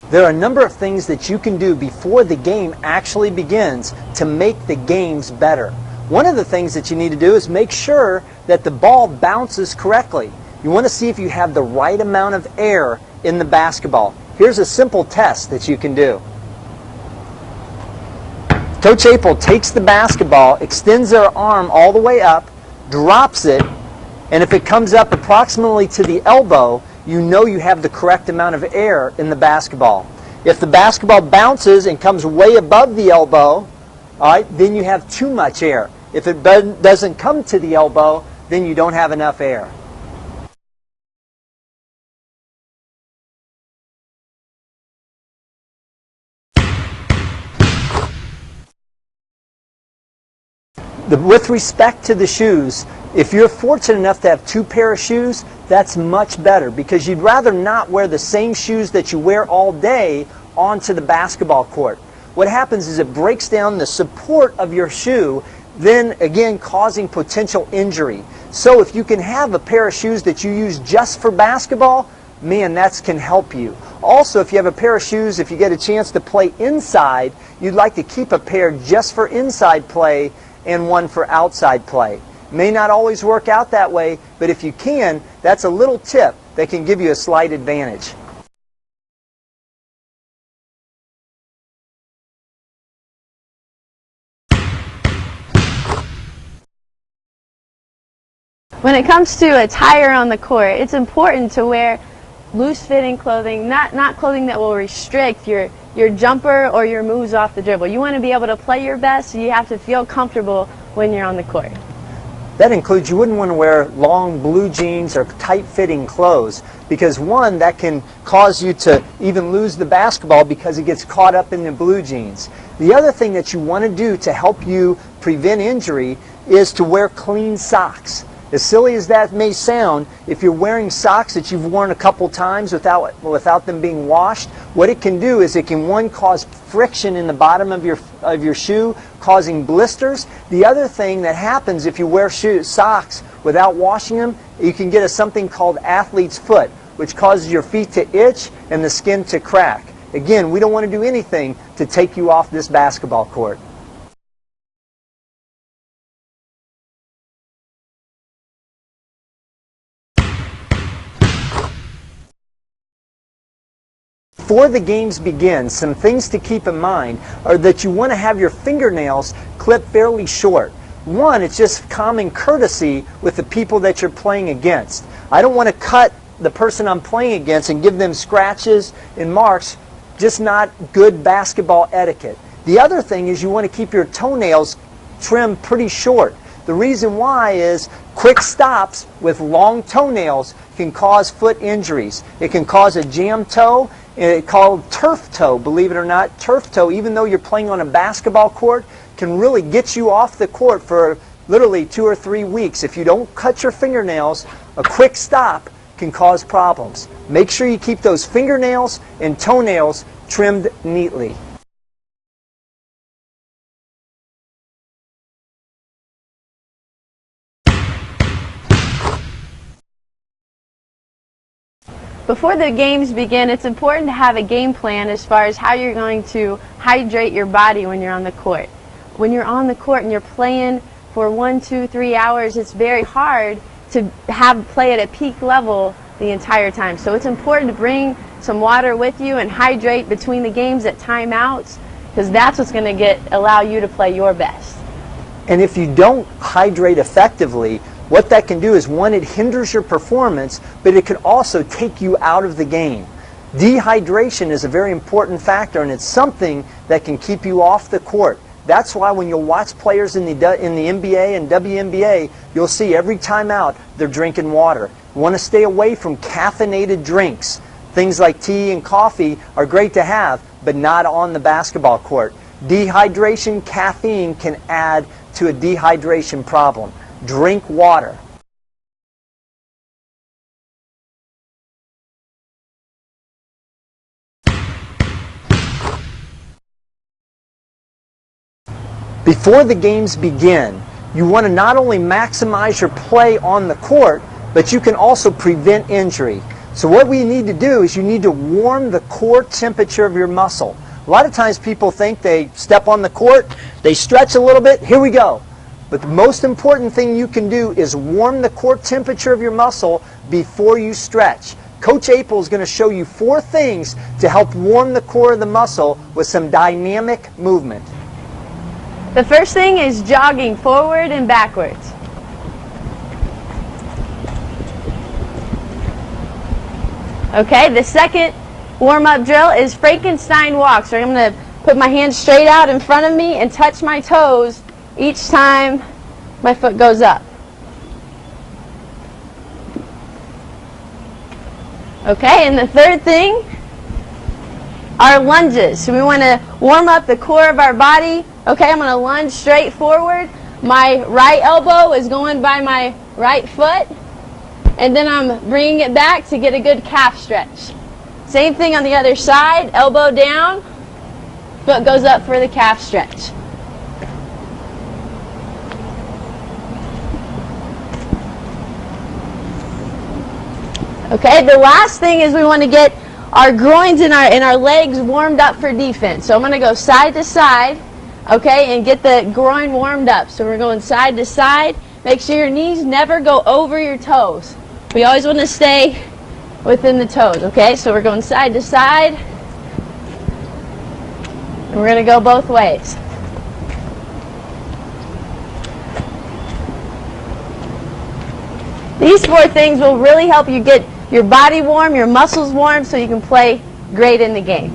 There are a number of things that you can do before the game actually begins to make the games better. One of the things that you need to do is make sure that the ball bounces correctly. You want to see if you have the right amount of air in the basketball. Here's a simple test that you can do. Coach April takes the basketball, extends their arm all the way up, drops it, and if it comes up approximately to the elbow, you know you have the correct amount of air in the basketball. If the basketball bounces and comes way above the elbow, all right, then you have too much air. If it doesn't come to the elbow, then you don't have enough air. With respect to the shoes, if you're fortunate enough to have two pair of shoes, that's much better because you'd rather not wear the same shoes that you wear all day onto the basketball court. What happens is it breaks down the support of your shoe, then again causing potential injury. So if you can have a pair of shoes that you use just for basketball, man, that can help you. Also, if you have a pair of shoes, if you get a chance to play inside, you'd like to keep a pair just for inside play and one for outside play. May not always work out that way, but if you can, that's a little tip that can give you a slight advantage. When it comes to attire on the court, it's important to wear loose-fitting clothing, not clothing that will restrict your jumper or your moves off the dribble. You want to be able to play your best, so you have to feel comfortable when you're on the court. That includes you wouldn't want to wear long blue jeans or tight-fitting clothes because one, that can cause you to even lose the basketball because it gets caught up in the blue jeans. The other thing that you want to do to help you prevent injury is to wear clean socks. As silly as that may sound, if you're wearing socks that you've worn a couple times without them being washed, what it can do is it can, one, cause friction in the bottom of your shoe, causing blisters. The other thing that happens if you wear socks without washing them, you can get something called athlete's foot, which causes your feet to itch and the skin to crack. Again, we don't want to do anything to take you off this basketball court. Before the games begin, some things to keep in mind are that you want to have your fingernails clipped fairly short. One, it's just common courtesy with the people that you're playing against. I don't want to cut the person I'm playing against and give them scratches and marks, just not good basketball etiquette. The other thing is you want to keep your toenails trimmed pretty short. The reason why is quick stops with long toenails can cause foot injuries. It can cause a jam toe. It's called turf toe, believe it or not. Turf toe, even though you're playing on a basketball court, can really get you off the court for literally 2 or 3 weeks. If you don't cut your fingernails, a quick stop can cause problems. Make sure you keep those fingernails and toenails trimmed neatly. Before the games begin, it's important to have a game plan as far as how you're going to hydrate your body when you're on the court. When you're on the court and you're playing for 1, 2, 3 hours, it's very hard to play at a peak level the entire time. So it's important to bring some water with you and hydrate between the games at timeouts, because that's what's going to allow you to play your best. And if you don't hydrate effectively, what that can do is, one, it hinders your performance, but it can also take you out of the game. Dehydration is a very important factor, and it's something that can keep you off the court. That's why when you'll watch players in the NBA and WNBA, you'll see every time out they're drinking water. You want to stay away from caffeinated drinks. Things like tea and coffee are great to have, but not on the basketball court. Dehydration, caffeine can add to a dehydration problem. Drink water. Before the games begin, you want to not only maximize your play on the court, but you can also prevent injury. So what we need to do is you need to warm the core temperature of your muscle. A lot of times people think they step on the court, they stretch a little bit, here we go. But the most important thing you can do is warm the core temperature of your muscle before you stretch. Coach April is going to show you 4 things to help warm the core of the muscle with some dynamic movement. The first thing is jogging forward and backwards. Okay, the second warm-up drill is Frankenstein walk. So I'm going to put my hands straight out in front of me and touch my toes each time my foot goes up. Okay, and the third thing are lunges. So we want to warm up the core of our body. Okay, I'm going to lunge straight forward. My right elbow is going by my right foot. And then I'm bringing it back to get a good calf stretch. Same thing on the other side. Elbow down. Foot goes up for the calf stretch. Okay, the last thing is we want to get our groins and our legs warmed up for defense. So I'm going to go side to side, okay, and get the groin warmed up. So we're going side to side. Make sure your knees never go over your toes. We always want to stay within the toes, okay? So we're going side to side. And we're going to go both ways. These 4 things will really help you get your body warm, your muscles warm, so you can play great in the game.